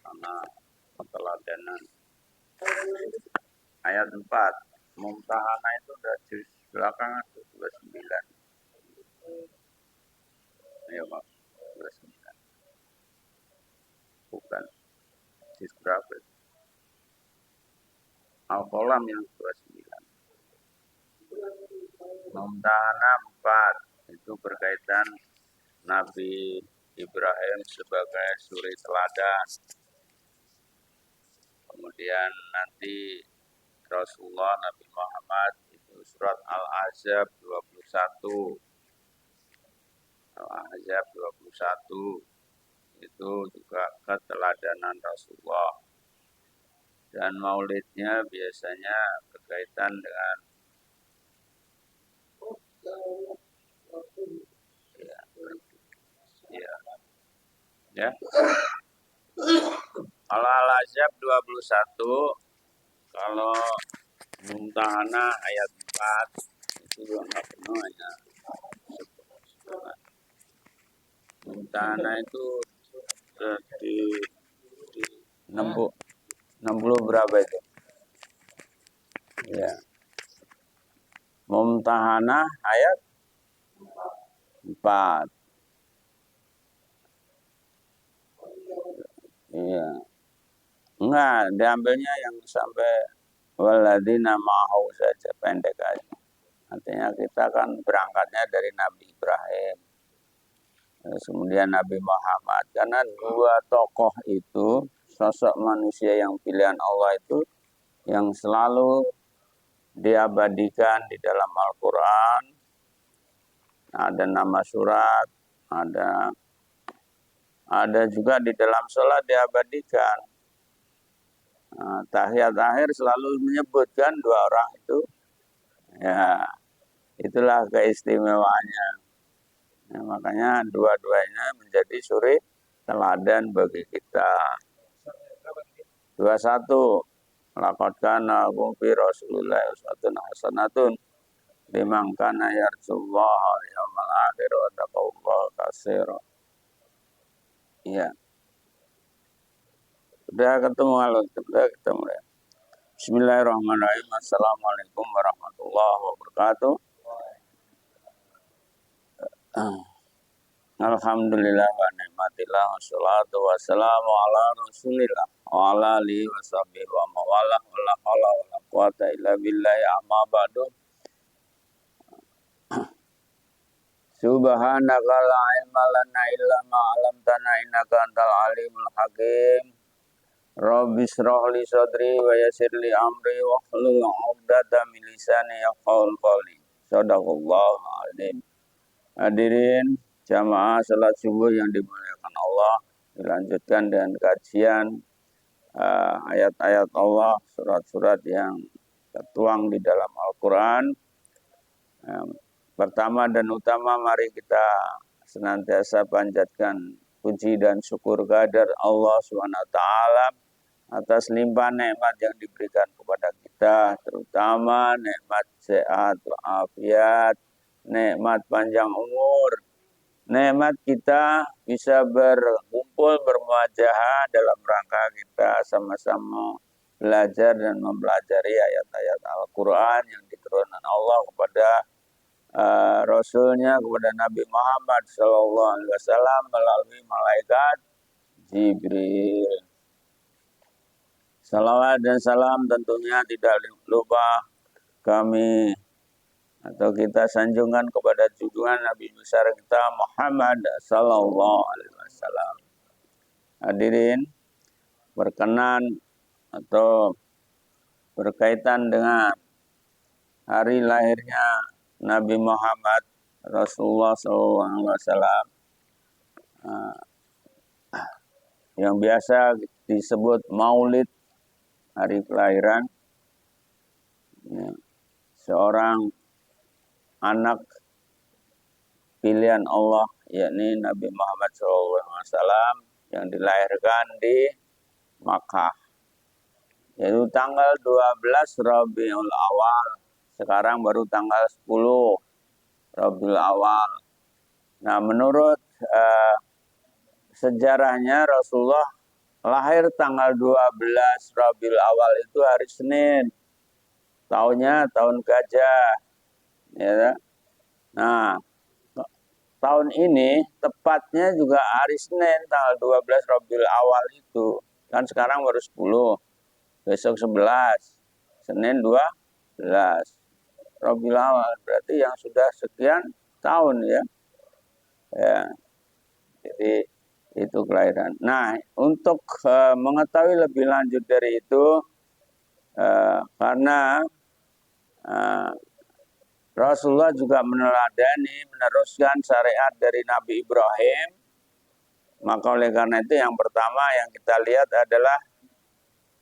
Karena keteladanan. Ayat 4. Mumtahana itu udah juz belakangan 29. Ayo Pak, 29. Bukan juz berapa? Al-Qalam yang 29. Mumtahana 4 itu berkaitan Nabi Ibrahim sebagai suri teladan. Kemudian nanti Rasulullah Nabi Muhammad itu surat Al-Ahzab 21. Al-Ahzab 21 itu juga keteladanan Rasulullah. Dan maulidnya biasanya berkaitan dengan ya. Kalau Al-Ahzab 21, kalau Mumtahana ayat 4 itu enggak penuh hanya. Mumtahana itu di 60 berapa itu? Ya. Mumtahana ayat 4. Iya. Enggak, diambilnya yang sampai waladina ma'ahu saja, pendek aja. Artinya kita kan berangkatnya dari Nabi Ibrahim. Terus kemudian Nabi Muhammad. Karena dua tokoh itu, sosok manusia yang pilihan Allah itu, yang selalu diabadikan di dalam Al-Quran. Ada nama surat, ada juga di dalam sholat diabadikan. Nah, tahiyat akhir selalu menyebutkan dua orang itu. Ya, itulah keistimewaannya. Ya, makanya dua-duanya menjadi suri teladan bagi kita. 21. Laqad kana lakum fi Rasulillahi uswatun hasanatun liman kana yarjullaha wal yawmal akhir wa taqwallaha katsira. Iya. Sudah ketemu sudah ketemu ya. Bismillahirrahmanirrahim. Assalamualaikum warahmatullahi wabarakatuh. Alhamdulillah wa ni'matillah wassalatu wassalamu ala rasulillah wa ala alihi wa sahbihi wa mawalah wa la hawla wa la quwata illa billahi amma ba'du. Subhanaka la ilma lana illa ma 'allamtana innaka antal alimul hakim. Rabbi shrah li sadri wa yassir li amri wa hlul 'uqdatam min lisani yafqahul qawli. Shadaqallahul azim. Hadirin jamaah salat subuh yang dimuliakan Allah, dilanjutkan dengan kajian ayat-ayat Allah, surat-surat yang tertuang di dalam Al-Quran. Pertama dan utama, mari kita senantiasa panjatkan puji dan syukur kehadirat Allah SWT atas limpahan nikmat yang diberikan kepada kita, terutama nikmat sehat, afiat, nikmat panjang umur, nikmat kita bisa berkumpul bermuajahah dalam rangka kita sama-sama belajar dan mempelajari ayat-ayat Al-Quran yang diturunkan Allah kepada Rasulnya, kepada Nabi Muhammad SAW melalui malaikat Jibril. Salawat dan salam tentunya tidak lupa kami atau kita sanjungkan kepada junjungan Nabi besar kita Muhammad sallallahu alaihi wasallam. Hadirin, berkenan atau berkaitan dengan hari lahirnya Nabi Muhammad Rasulullah sallallahu alaihi wasallam yang biasa disebut Maulid, hari kelahiran seorang anak pilihan Allah, yakni Nabi Muhammad SAW yang dilahirkan di Makkah, yaitu tanggal 12 Rabiul Awal. Sekarang baru tanggal 10 Rabiul Awal. Nah, menurut sejarahnya Rasulullah lahir tanggal 12 Rabiul Awal itu hari Senin. Tahunnya tahun gajah. Ya. Nah, tahun ini tepatnya juga hari Senin tanggal 12 Rabiul Awal itu. Kan sekarang baru 10, besok 11, Senin 12 Rabiul Awal. Berarti yang sudah sekian tahun ya. Ya. Jadi itu kelahiran. Nah, untuk mengetahui lebih lanjut dari itu, karena Rasulullah juga meneruskan syariat dari Nabi Ibrahim. Maka oleh karena itu yang pertama yang kita lihat adalah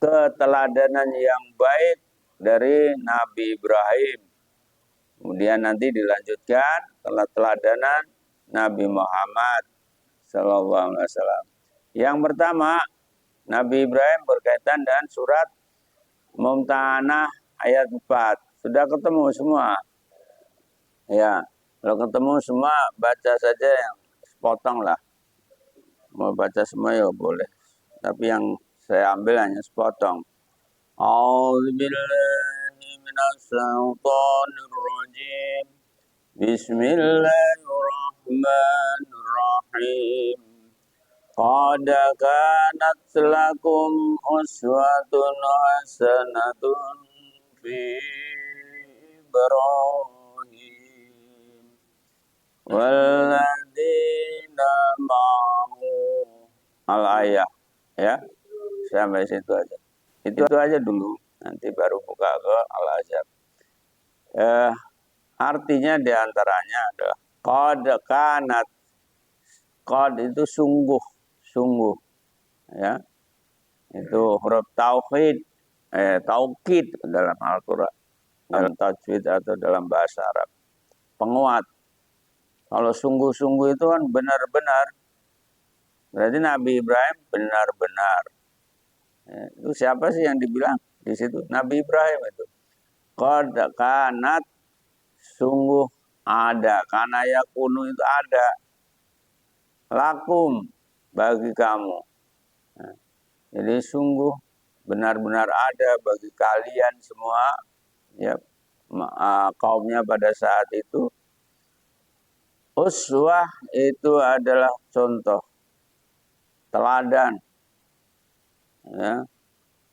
keteladanan yang baik dari Nabi Ibrahim. Kemudian nanti dilanjutkan keteladanan Nabi Muhammad Sallallahu Alaihi Wasallam. Yang pertama, Nabi Ibrahim berkaitan dengan surat Mumtahanah ayat 4. Sudah ketemu semua? Ya, kalau ketemu semua baca saja yang sepotong lah. Mau baca semua ya boleh. Tapi yang saya ambil hanya sepotong. A'udzubillahi minasyaitonirrajim. Bismillahirrahmanirrahim. Qad kanat lakum uswatun hasanatun fi Ibrahim walladzina ma'ahu. Al-ayah ya. Sampai situ aja. Itu aja dulu. Nanti baru buka ke Al-Ahzab. Artinya diantaranya adalah qad kanat. Qad itu sungguh, sungguh, ya. Itu huruf taukid dalam Al-Quran, dalam tajwid atau dalam bahasa Arab. Penguat. Kalau sungguh-sungguh itu kan benar-benar. Berarti Nabi Ibrahim benar-benar. Ya, itu siapa sih yang dibilang di situ? Nabi Ibrahim itu. Qad kanat, sungguh ada. Kana yakunu itu ada. Lakum, bagi kamu. Nah, jadi sungguh benar-benar ada bagi kalian semua, ya, kaumnya pada saat itu. Uswah itu adalah contoh, teladan, ya,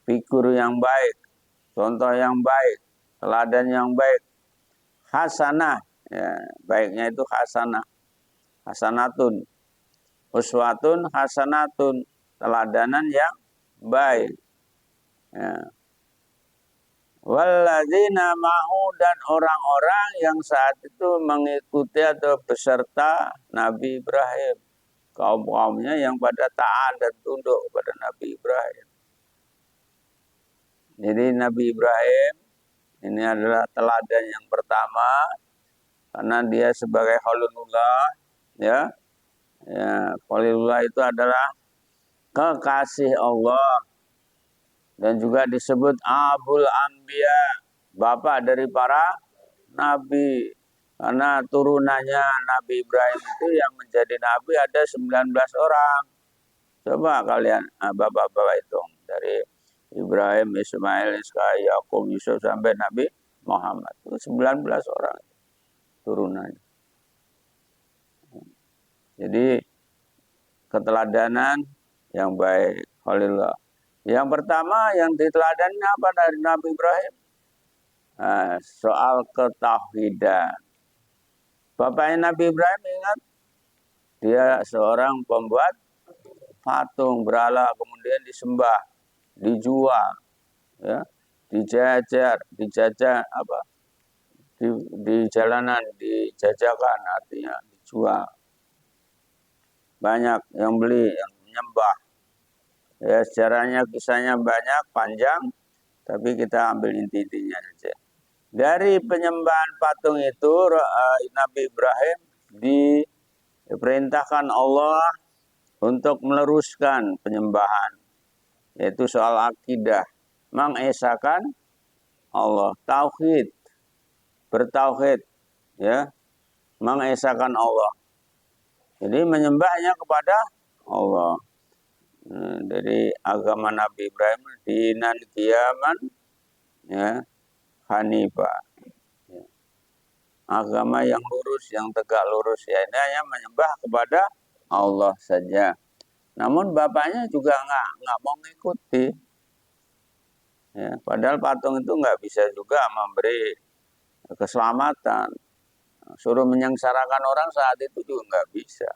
figur yang baik, contoh yang baik, teladan yang baik. Hasanah, ya, baiknya itu hasanah, hasanatun. Uswatun hasanatun, teladanan yang baik. Ya. Walladzina ma'hu, dan orang-orang yang saat itu mengikuti atau beserta Nabi Ibrahim. Kaum-kaumnya yang pada taat dan tunduk kepada Nabi Ibrahim. Jadi Nabi Ibrahim ini adalah teladan yang pertama karena dia sebagai Khalilullah, ya. Ya, Khalilullah itu adalah kekasih Allah dan juga disebut Abul Anbiya, bapak dari para nabi. Karena turunannya Nabi Ibrahim itu yang menjadi nabi ada 19 orang. Coba kalian bapak-bapak hitung dari Ibrahim, Ismail, Ishak, Yakub, Yusuf sampai Nabi Muhammad. Itu 19 orang turunannya. Jadi keteladanan yang baik, Khalilullah. Yang pertama yang diteladannya apa dari Nabi Ibrahim? Soal ketauhidan. Bapaknya Nabi Ibrahim, ingat, dia seorang pembuat patung berhala, kemudian disembah, dijual, ya, dijajah apa? Di jalanan dijajakan, artinya dijual. Banyak yang beli, yang menyembah. Ya, sejarahnya, kisahnya banyak, panjang, tapi kita ambil inti-intinya saja. Dari penyembahan patung itu, Nabi Ibrahim diperintahkan Allah untuk meneruskan penyembahan, yaitu soal akidah, mengesahkan Allah, tauhid, bertauhid, ya, mengesahkan Allah. Jadi menyembahnya kepada Allah. Dari agama Nabi Ibrahim, dinan kiaman, ya, Hanifah. Ya. Agama yang lurus, yang tegak lurus, ya, ini hanya menyembah kepada Allah saja. Namun bapaknya juga nggak mau mengikuti. Ya, padahal patung itu nggak bisa juga memberi keselamatan. Suruh menyengsarakan orang saat itu juga nggak bisa.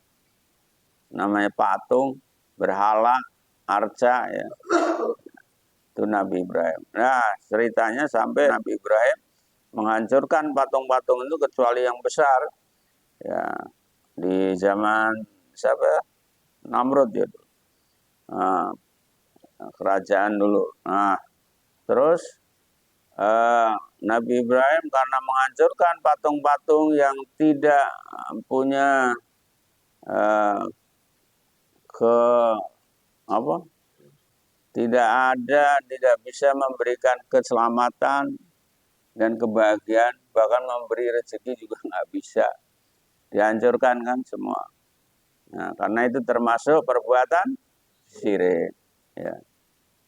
Namanya patung, berhala, arca, ya. Itu Nabi Ibrahim. Nah, ceritanya sampai Nabi Ibrahim menghancurkan patung-patung itu kecuali yang besar. Ya, di zaman siapa? Namrud ya. Nah, kerajaan dulu. Nah, terus Nabi Ibrahim karena menghancurkan patung-patung yang tidak punya eh, ke apa? Tidak bisa memberikan keselamatan dan kebahagiaan, bahkan memberi rezeki juga nggak bisa. Dihancurkan kan semua. Nah, karena itu termasuk perbuatan syirik. Ya.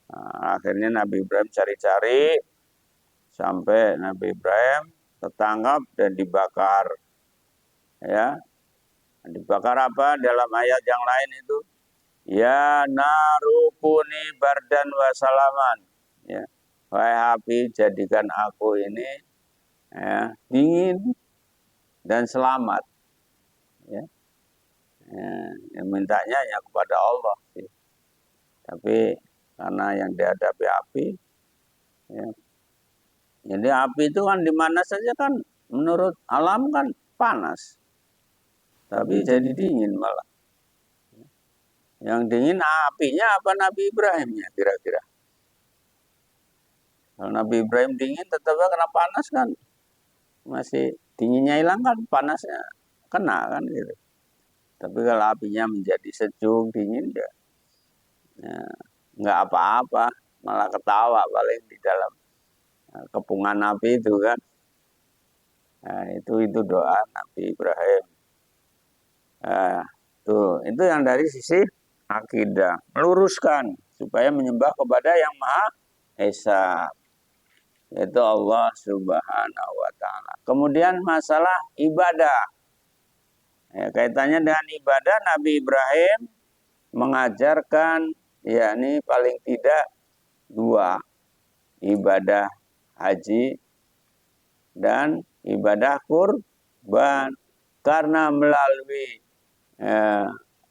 Nah, akhirnya Nabi Ibrahim cari-cari sampai Nabi Ibrahim tertangkap dan dibakar. Ya, dibakar apa? Dalam ayat yang lain itu, ya narukuni bardan wa salaman. Ya, wahai api, jadikan aku ini, ya, dingin dan selamat. Ya. Ya, yang mintanya ya kepada Allah sih. Tapi karena yang dihadapi api, ya. Jadi api itu kan di mana saja kan menurut alam kan panas, tapi jadi dingin malah. Yang dingin apinya apa Nabi Ibrahimnya kira-kira? Kalau Nabi Ibrahim dingin tetapnya kena panas kan, masih dinginnya hilang kan panasnya kena kan gitu. Tapi kalau apinya menjadi sejuk dingin ya, ya nggak apa-apa, malah ketawa paling di dalam kepungan api itu kan. Nah, itu doa Nabi Ibrahim. Nah, itu yang dari sisi akidah, meluruskan supaya menyembah kepada yang Maha Esa, yaitu Allah Subhanahu wa taala. Kemudian masalah ibadah. Ya, kaitannya dengan ibadah, Nabi Ibrahim mengajarkan yakni paling tidak dua, ibadah haji dan ibadah kurban. Karena melalui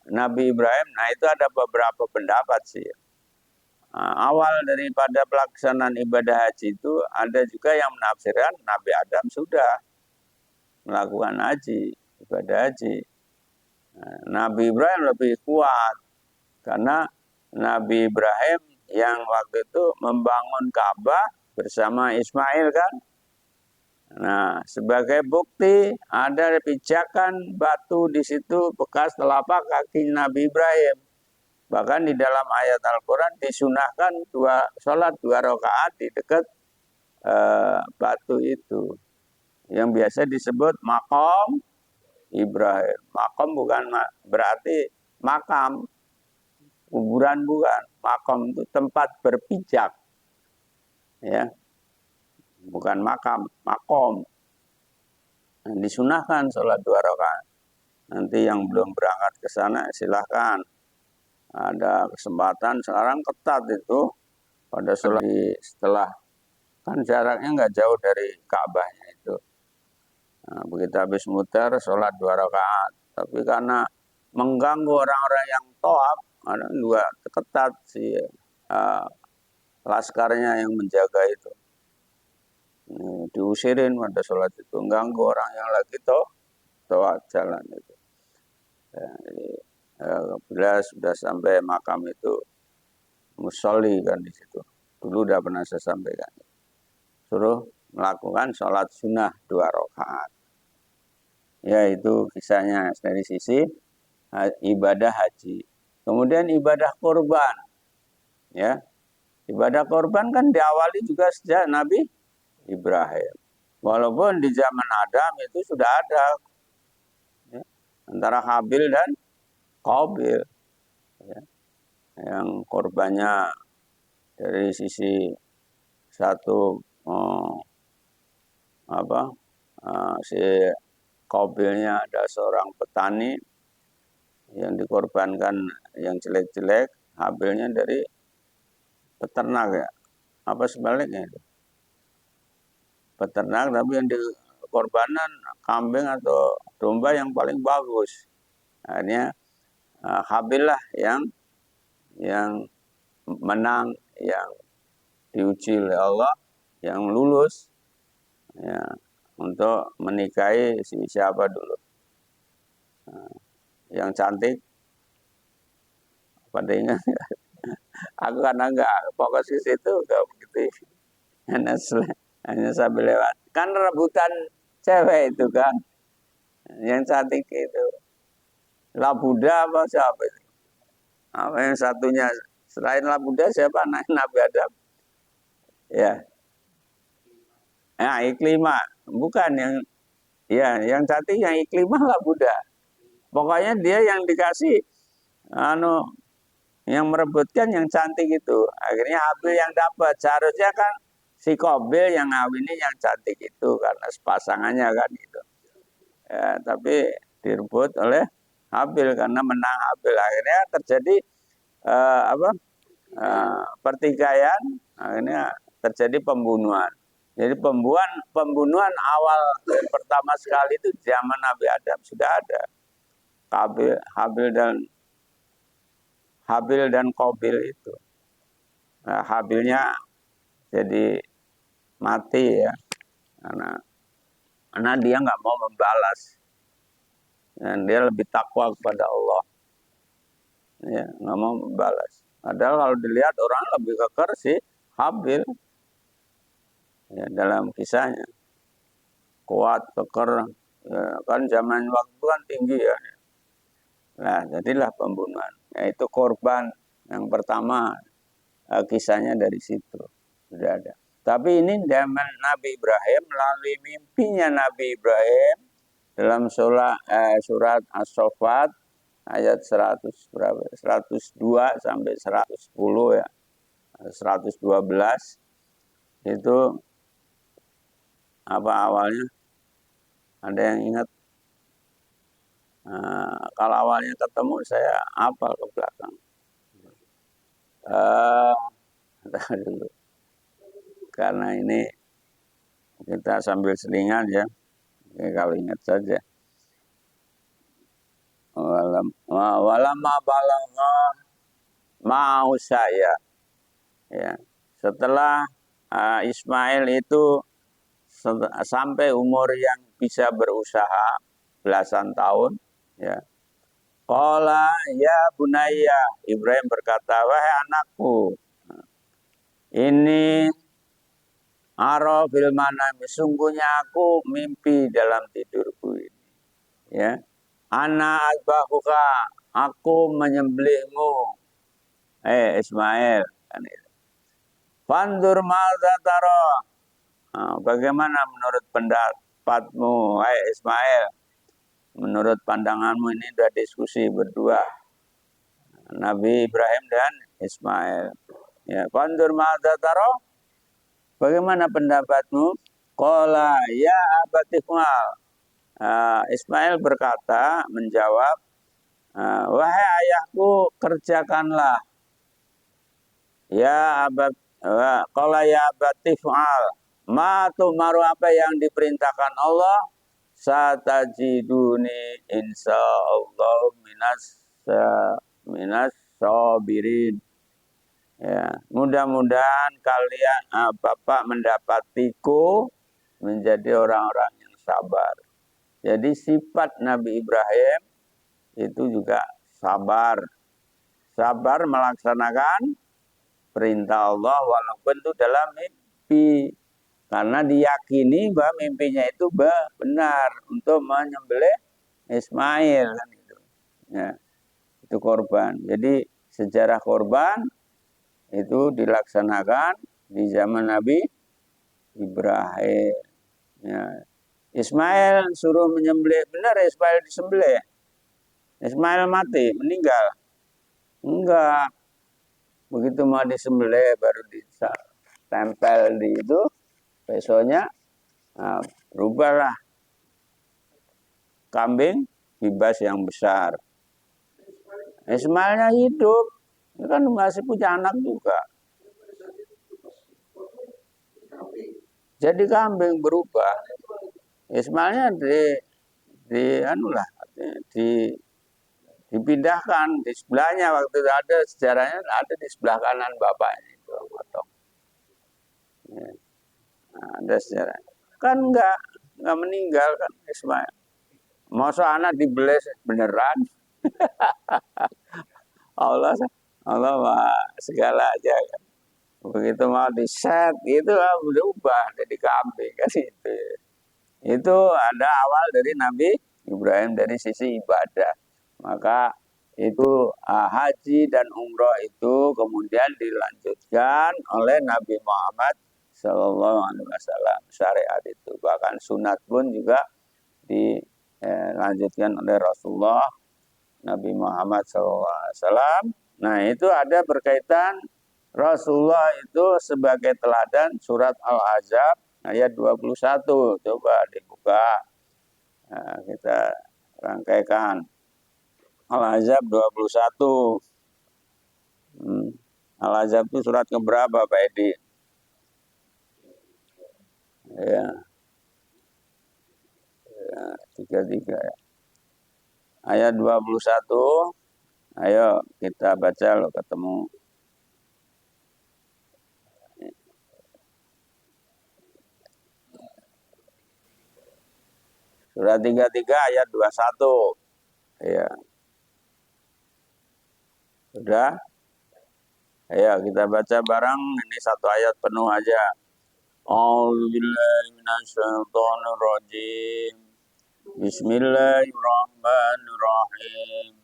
Nabi Ibrahim, nah itu ada beberapa pendapat sih. Awal daripada pelaksanaan ibadah haji itu ada juga yang menafsirkan Nabi Adam sudah melakukan haji, ibadah haji. Nabi Ibrahim lebih kuat karena Nabi Ibrahim yang waktu itu membangun Ka'bah bersama Ismail kan. Nah, sebagai bukti ada pijakan batu di situ bekas telapak kaki Nabi Ibrahim. Bahkan di dalam ayat Al-Quran disunahkan sholat 2 rakaat di dekat batu itu. Yang biasa disebut makom Ibrahim. Makom bukan berarti makam, kuburan bukan. Makom itu tempat berpijak. Ya. Bukan makam, makom. Nah, disunahkan sholat 2 rakaat. Nanti yang belum berangkat ke sana silahkan. Ada kesempatan sekarang ketat itu pada sholat setelah kan jaraknya nggak jauh dari Ka'bahnya itu. Nah, begitu habis muter sholat 2 rakaat. Tapi karena mengganggu orang-orang yang toab, ada juga ketat si laskarnya yang menjaga itu. Diusirin pada sholat itu, mengganggu orang yang lagi toab jalan itu. Ya, jadi bila sudah sampai makam itu musolli kan di situ. Dulu udah pernah saya sampaikan. Suruh melakukan sholat sunnah 2 rakaat. Ya itu kisahnya dari sisi ibadah haji. Kemudian ibadah kurban. Ya, ibadah kurban kan diawali juga sejak Nabi Ibrahim. Walaupun di zaman Adam itu sudah ada ya, antara Habil dan Qabil. yang korbannya dari sisi satu si Qabilnya ada seorang petani yang dikorbankan yang jelek-jelek, Habilnya dari peternak ya. Apa sebaliknya itu? Peternak tapi yang dikorbanan kambing atau domba yang paling bagus. Akhirnya Habil lah yang menang, yang diuji oleh Allah, yang lulus ya untuk menikahi si siapa dulu. Yang cantik pada ingat. Aku karena enggak fokus ke situ, enggak begitu. Hanya sambil lewat. Kan rebutan cewek itu kan. Yang cantik itu. Labuda apa siapa itu? Apa yang satunya selain Labuda siapa? Nabi Adam. Ya. Nah, Iklimah. Bukan yang cantik yang Iklimah Labuda. Pokoknya dia yang dikasih yang merebutkan yang cantik itu. Akhirnya Habil yang dapat. Seharusnya kan si Qabil yang ngawini yang cantik itu karena sepasangannya kan gitu. Ya, tapi direbut oleh Habil karena menang Habil. Akhirnya terjadi pertikaian, akhirnya terjadi pembunuhan. Jadi pembunuhan awal pertama sekali itu zaman Nabi Adam sudah ada. Habil dan Qabil itu. Nah, Habilnya jadi mati ya, karena dia nggak mau membalas, dan dia lebih takwa kepada Allah, ya nggak mau membalas. Padahal kalau dilihat orang lebih keker sih Habil, ya dalam kisahnya kuat keker, ya, kan zaman waktu kan tinggi ya. Nah jadilah pembunuhan, yaitu korban yang pertama. Kisahnya dari situ sudah ada. Tapi ini zaman Nabi Ibrahim, melalui mimpinya Nabi Ibrahim dalam surat As-Saffat ayat 102 sampai 110 ya. 112 itu apa awalnya? Ada yang ingat? Kalau awalnya ketemu saya hafal ke belakang. Dulu. Karena ini kita sambil selingan ya, kalau ingat saja. Walamma balagha mau saya, ya. Setelah Ismail itu sampai umur yang bisa berusaha belasan tahun, ya. Qala ya bunayya, Ibrahim berkata, wahai anakku, ini aro fil manami, sungguhnya aku mimpi dalam tidurku ini. Ya. Ana azbahuka, aku menyembelihmu. Ismail. Fandur ma'za taro. Bagaimana menurut pendapatmu, Ismail? Menurut pandanganmu, ini sudah diskusi berdua. Nabi Ibrahim dan Ismail. Ya, fandur ma'za taro. Bagaimana pendapatmu? Qala ya abati fa'al. Ismail berkata, menjawab, wahai ayahku, kerjakanlah. Ya abad, qala ya abati fa'al. Ma tu'maru, apa yang diperintahkan Allah, satajiduni insyaallah minas sabirin. Ya, mudah-mudahan kalian Bapak mendapatiku menjadi orang-orang yang sabar. Jadi sifat Nabi Ibrahim itu juga sabar. Sabar melaksanakan perintah Allah walaupun itu dalam mimpi. Karena diyakini bahwa mimpinya itu benar untuk menyembelih Ismail kan itu. Ya, itu korban. Jadi sejarah korban itu dilaksanakan di zaman Nabi Ibrahim. Ya. Ismail suruh menyembelih, benar Ismail disembelih. Ismail mati, meninggal. Enggak. begitu mau disembelih baru ditempel di itu pesonya, nah, berubahlah kambing kibas yang besar. Ismailnya hidup, itu kan masih punya anak juga. Jadi kambing berubah. Ismailnya di dipindahkan di sebelahnya, waktu itu ada sejarahnya, ada di sebelah kanan bapaknya itu potong. Ya. Nah, ada sejarah. Kan nggak meninggal kan Ismail. Masa anak dibeles beneran? Allah Allah mah segala aja kan. Begitu mau diset itu berubah jadi kambing kan itu. Itu ada awal dari Nabi Ibrahim dari sisi ibadah. Maka itu haji dan umroh itu kemudian dilanjutkan oleh Nabi Muhammad Sallallahu Alaihi Wasallam. Syariat itu bahkan sunat pun juga dilanjutkan oleh Rasulullah Nabi Muhammad Sallallahu Alaihi Wasallam. Nah itu ada berkaitan Rasulullah itu sebagai teladan surat Al-Ahzab ayat 21. Coba dibuka. Nah, kita rangkaikan. Al-Ahzab 21. Al-Ahzab itu surat keberapa Pak Edi? Ya. 33 ya. Ayat 21. Ayo kita baca lo ketemu. Surat 33 ayat 21. Ya. Sudah? Ayo kita baca bareng, ini satu ayat penuh aja. A'udzubillahi minasyaitonirrajim. Bismillahirrahmanirrahim.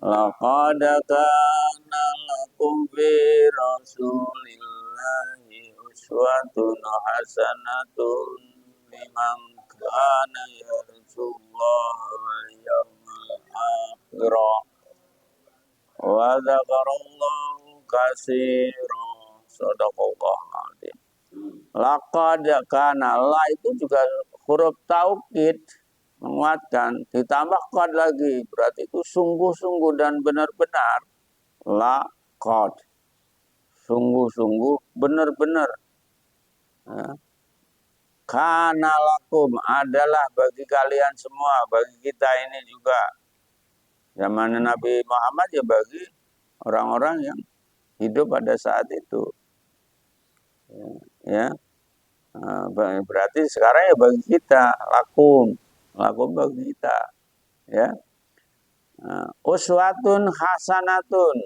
Laqad kana lakum fi Rasulillahi uswatun hasanatun liman kana yarjullaha wal yawmal akhir wa dzakarallaha katsiran. Shadaqallahu adzim. Laqad kana, la itu juga huruf taukid menguatkan, ditambah qad lagi, berarti itu sungguh-sungguh dan benar-benar. Laqad, sungguh-sungguh, benar-benar. Ya. Kana lakum, adalah bagi kalian semua, bagi kita ini juga. Zaman Nabi Muhammad ya bagi orang-orang yang hidup pada saat itu. Ya. Berarti sekarang ya bagi kita, lakum bagi kita. Ya. Uswatun hasanatun.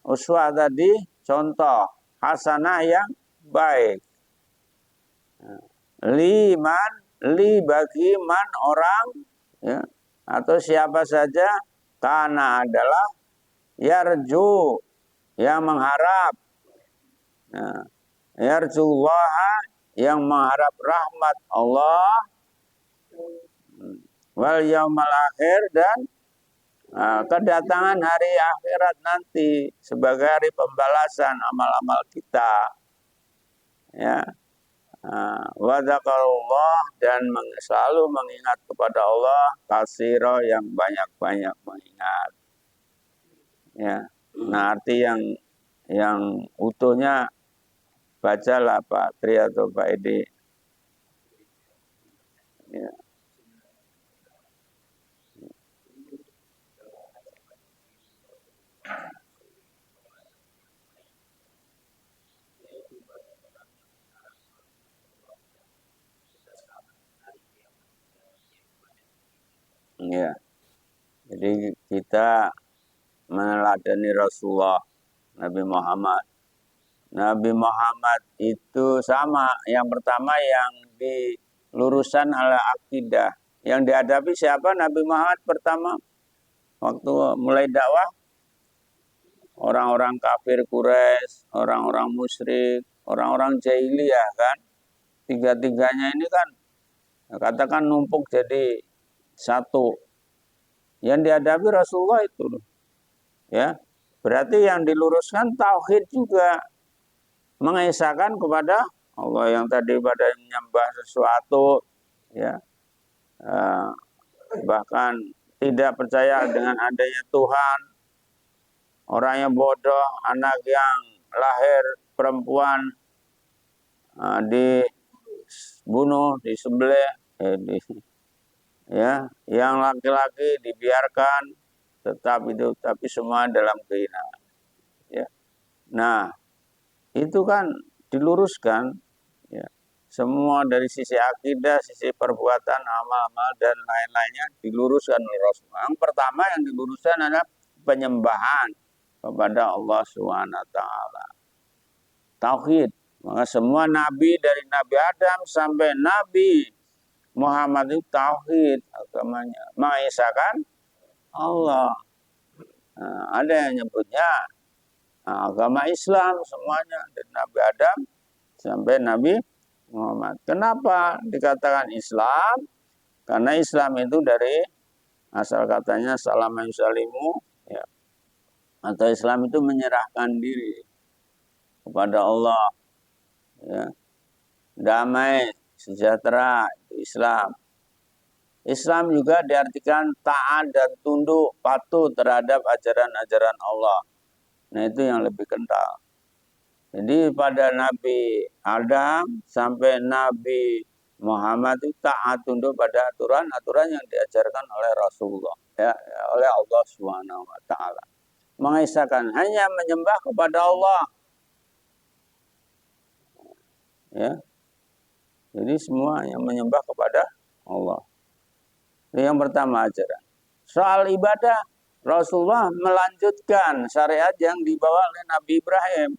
Uswah tadi contoh, hasanah yang baik. Liman, li bagi man orang, ya, atau siapa saja, kana adalah yarju, yang mengharap. Nah, yarjullaha, yang mengharap rahmat Allah, wal yaumal akhir, dan kedatangan hari akhirat nanti sebagai hari pembalasan amal-amal kita. Ya. Wa dzakarullah, dan selalu mengingat kepada Allah, katsira, yang banyak-banyak mengingat. Ya. Nah, arti yang utuhnya bacalah Pak Tri atau Pak Edi. Ya. Ya. Jadi kita meneladani Rasulullah Nabi Muhammad. Nabi Muhammad itu sama, yang pertama yang di lurusan ala akidah. Yang dihadapi siapa Nabi Muhammad pertama? Waktu mulai dakwah, orang-orang kafir Quraisy, orang-orang musyrik, orang-orang jahiliyah kan. Tiga-tiganya ini kan katakan numpuk jadi satu. Yang dihadapi Rasulullah itu, ya. Berarti yang diluruskan tauhid juga, mengesahkan kepada Allah. Yang tadi pada menyembah sesuatu, ya, bahkan tidak percaya dengan adanya Tuhan, orang yang bodoh, anak yang lahir perempuan dibunuh, disembelih, ya, yang laki-laki dibiarkan tetap hidup, tapi semua dalam kehinaan. Ya. Nah, itu kan diluruskan, ya. Semua dari sisi akidah, sisi perbuatan, amal-amal dan lain-lainnya diluruskan oleh Rasulullah. Yang pertama yang diluruskan adalah penyembahan kepada Allah Subhanahu wa taala. Tauhid. Maka semua nabi dari Nabi Adam sampai Nabi Muhammad itu tauhid agamanya, mengesahkan Allah. Nah, ada yang nyebutnya agama Islam semuanya dari Nabi Adam sampai Nabi Muhammad. Kenapa dikatakan Islam? Karena Islam itu dari asal katanya salama yusalimu, ya. Atau Islam itu menyerahkan diri kepada Allah, ya. Damai, sejahtera, itu Islam. Islam juga diartikan taat dan tunduk patuh terhadap ajaran-ajaran Allah. Nah, itu yang lebih kental. Jadi pada Nabi Adam sampai Nabi Muhammad itu taat tunduk pada aturan-aturan yang diajarkan oleh Rasulullah, ya, oleh Allah Subhanahu wa taala. Mengesahkan hanya menyembah kepada Allah. Ya. Jadi semua yang menyembah kepada Allah. Ini yang pertama ajaran. Soal ibadah, Rasulullah melanjutkan syariat yang dibawa oleh Nabi Ibrahim.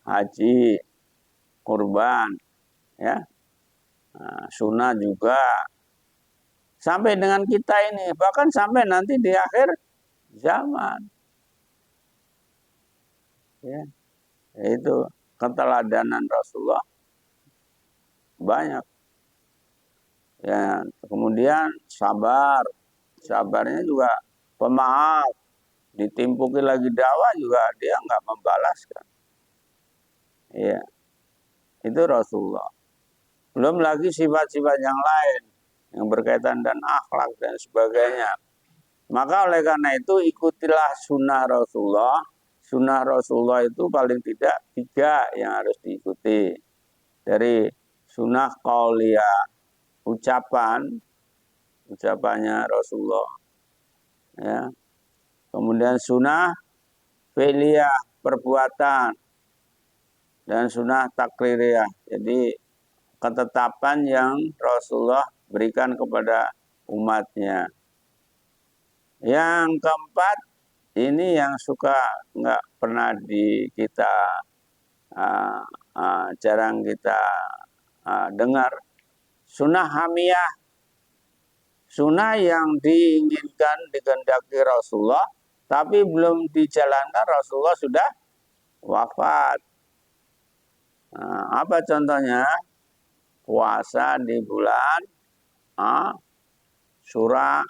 Haji, kurban, ya, sunnah juga. Sampai dengan kita ini, bahkan sampai nanti di akhir zaman. Ya, itu keteladanan Rasulullah banyak. Ya, kemudian sabar, sabarnya juga pemaaf, ditimpuki lagi dakwah juga dia nggak membalaskan. Ya, itu Rasulullah. Belum lagi sifat-sifat yang lain yang berkaitan dan akhlak dan sebagainya. Maka oleh karena itu ikutilah sunnah Rasulullah. Sunnah Rasulullah itu paling tidak 3 yang harus diikuti. Dari sunnah qauliyah, ucapannya Rasulullah, ya. Kemudian sunnah fi'liyah, perbuatan, dan sunnah takririyah. Jadi ketetapan yang Rasulullah berikan kepada umatnya. Yang keempat, ini yang suka nggak pernah jarang kita dengar, sunnah hamiyah, sunnah yang diinginkan dikehendaki Rasulullah, tapi belum dijalankan, Rasulullah sudah wafat. Apa contohnya? Puasa di bulan Syura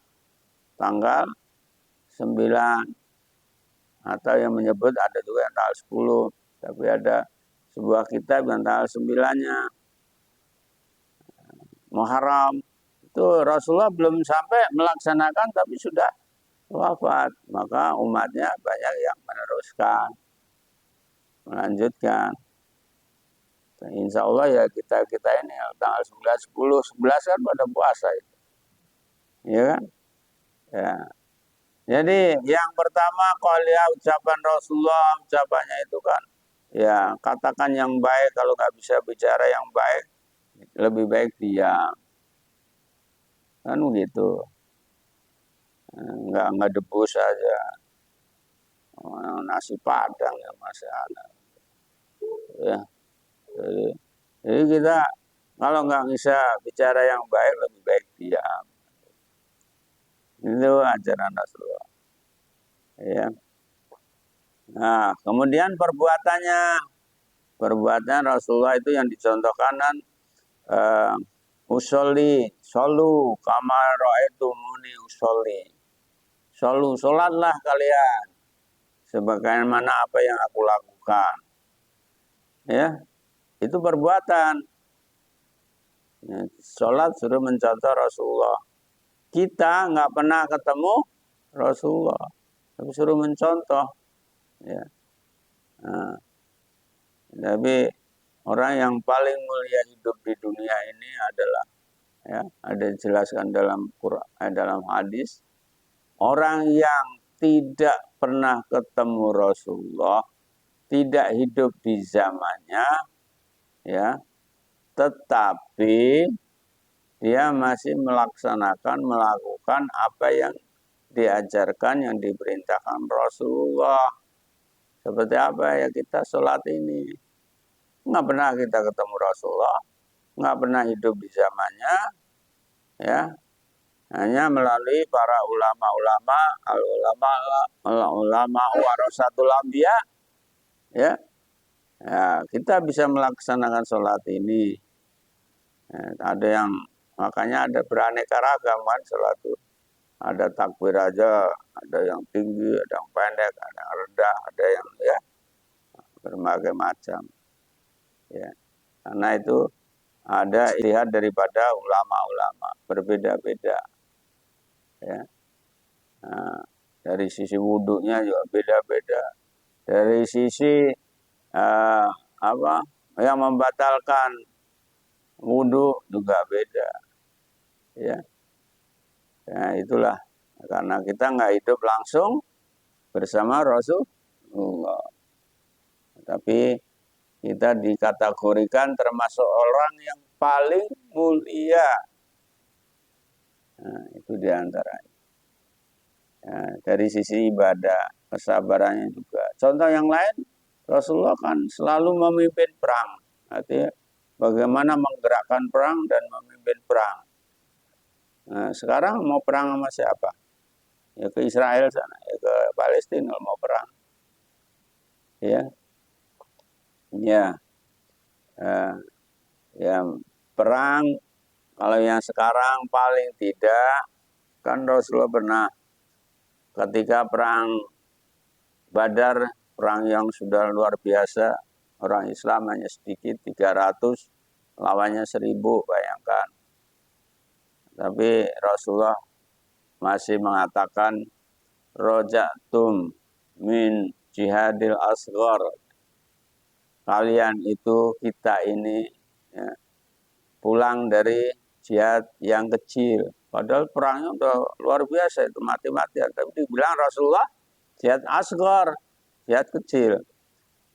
tanggal 9, atau yang menyebut ada juga yang tanggal 10, tapi ada sebuah kitab yang tanggal 9-nya. Muharram itu Rasulullah belum sampai melaksanakan tapi sudah wafat, maka umatnya banyak yang meneruskan, melanjutkan. Insya Allah ya kita ini tanggal 9, 10, 11 kan pada puasa itu, ya kan? Ya. Jadi yang pertama qauliyah, ucapan Rasulullah, ucapannya itu kan, ya, katakan yang baik, kalau nggak bisa bicara yang baik, lebih baik diam. Kan begitu. Nggak debus saja. Nasi padang ya masih ada. Ya. Jadi kita kalau nggak bisa bicara yang baik, lebih baik diam. Itu ajaran Rasulullah. Ya. Nah, kemudian perbuatan Rasulullah itu yang dicontohkan kan, usolli, solu, kama ra'aitumuni usolli. Solu, sholatlah kalian sebagaimana apa yang aku lakukan. Ya, itu perbuatan. Ya, sholat suruh mencontoh Rasulullah. Kita nggak pernah ketemu Rasulullah, tapi suruh mencontoh. Ya. Nah, tapi orang yang paling mulia hidup di dunia ini adalah, ya, ada dijelaskan dalam Quran, dalam hadis, orang yang tidak pernah ketemu Rasulullah, tidak hidup di zamannya, ya, tetapi dia masih melakukan apa yang diajarkan, yang diperintahkan Rasulullah. Seperti apa ya kita sholat ini. Nggak pernah kita ketemu Rasulullah, nggak pernah hidup di zamannya, ya, hanya melalui para ulama-ulama, al-ulama warasatul anbiya, ya. Ya, kita bisa melaksanakan sholat ini. Ya, ada yang makanya ada beraneka ragam kan sholat itu. Ada takbir aja, ada yang tinggi, ada yang pendek, ada yang rendah, ada yang, ya, berbagai macam. Ya, karena itu ada lihat daripada ulama-ulama berbeda-beda. Ya. Nah, dari sisi wudhunya juga beda-beda. Dari sisi apa yang membatalkan wudhu juga beda. Ya, nah, itulah karena kita nggak hidup langsung bersama Rasulullah, tapi kita dikategorikan termasuk orang yang paling mulia. Nah, itu diantaranya. Ya, dari sisi ibadah, kesabarannya juga. Contoh yang lain, Rasulullah kan selalu memimpin perang. Artinya bagaimana menggerakkan perang dan memimpin perang. Nah, sekarang mau perang sama siapa? Ya ke Israel sana, ya ke Palestina mau perang. Ya, ya, ya perang. Kalau yang sekarang paling tidak kan Rasulullah pernah ketika perang Badar, perang yang sudah luar biasa, orang Islam hanya sedikit 300, lawannya 1000, bayangkan. Tapi Rasulullah masih mengatakan rojatum min jihadil asghar. Kalian itu, kita ini, ya, pulang dari jihad yang kecil. Padahal perangnya udah luar biasa, itu mati-matian. Tapi dibilang Rasulullah jihad asghar, jihad kecil.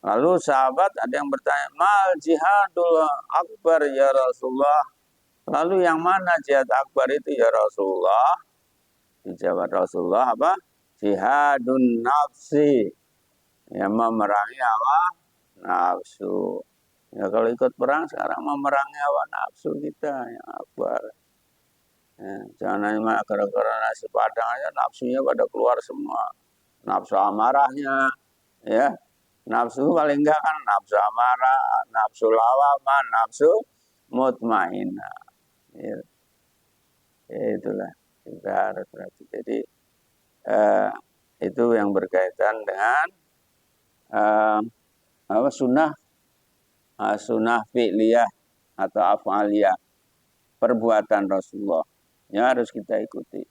Lalu sahabat ada yang bertanya, mal jihadul akbar ya Rasulullah. Lalu yang mana jihad akbar itu ya Rasulullah? Dijawab Rasulullah apa? Jihadun nafsi. Yang memerangi hawa nafsu. Ya kalau ikut perang sekarang memerangi hawa nafsu kita yang akbar. Ya, jangan hanya gara-gara nasi padang aja nafsunya pada keluar semua. Nafsu amarahnya, ya. Nafsu paling enggak kan nafsu amarah, nafsu lawamah, nafsu mutmainah. Ya, itulah kita harus berarti. Jadi itu yang berkaitan dengan sunnah fi'liyah atau af'aliyah, perbuatan Rasulullah yang harus kita ikuti.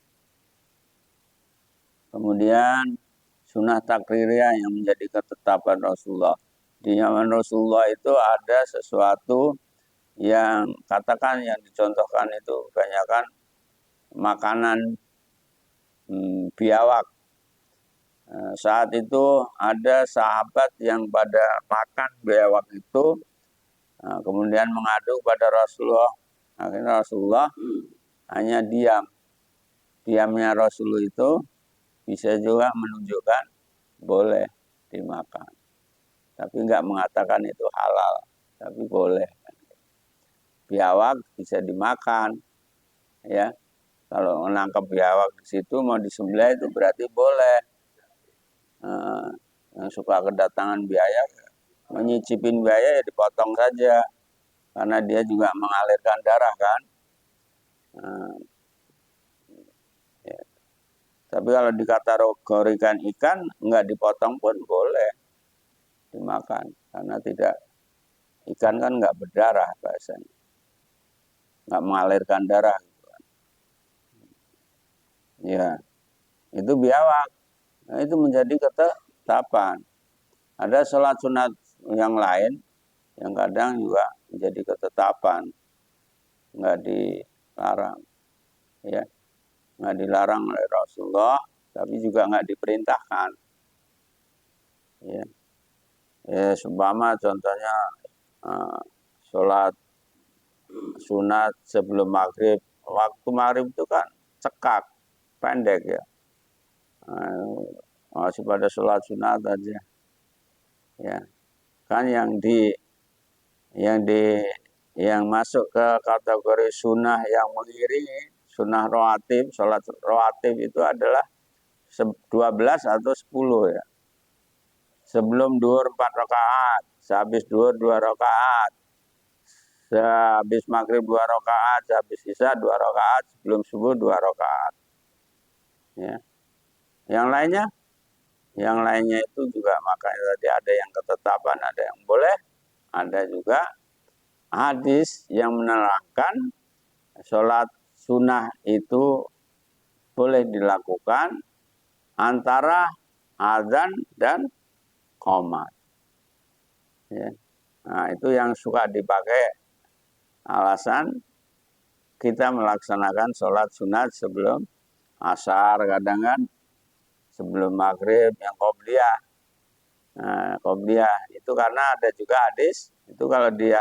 Kemudian sunnah takririyah yang menjadi ketetapan Rasulullah. Di zaman Rasulullah itu ada sesuatu yang katakan yang dicontohkan itu kebanyakan makanan biawak. Saat itu ada sahabat yang pada makan biawak itu, kemudian mengadu pada Rasulullah. Akhirnya Rasulullah hanya diam. Diamnya Rasulullah itu bisa juga menunjukkan boleh dimakan. Tapi enggak mengatakan itu halal, tapi boleh. Biawak bisa dimakan, ya. Kalau menangkap biawak di situ mau disembelih itu berarti boleh. Yang suka kedatangan biaya, menyicipin biaya ya dipotong saja, karena dia juga mengalirkan darah kan. Ya. Tapi kalau dikategorikan ikan, nggak dipotong pun boleh dimakan. Karena tidak, ikan kan nggak berdarah bahasanya. Nggak mengalirkan darah. Ya, itu biawak. Nah, itu menjadi ketetapan. Ada sholat sunat yang lain, yang kadang juga menjadi ketetapan. Nggak dilarang. Ya, nggak dilarang oleh Rasulullah, tapi juga nggak diperintahkan. Ya, seumpama contohnya sholat sunat sebelum maghrib. Waktu maghrib itu kan cekak, pendek ya. Masih pada sholat sunat aja. Ya, kan yang masuk ke kategori sunnah yang mengiringi sunnah rawatib, sholat rawatib itu adalah 12 atau 10 ya. Sebelum duhur 4 rakaat, sehabis duhur 2 rakaat, sehabis maghrib 2 rakaat, sehabis isya 2 rakaat, sebelum subuh 2 rakaat. Ya. Yang lainnya itu juga makanya tadi ada yang ketetapan, ada yang boleh, ada juga hadis yang menerangkan sholat sunnah itu boleh dilakukan antara azan dan qomat. Ya. Nah, itu yang suka dipakai alasan kita melaksanakan sholat sunat sebelum asar, kadang kan sebelum maghrib yang qobliyah. Nah, qobliyah itu karena ada juga hadis itu kalau dia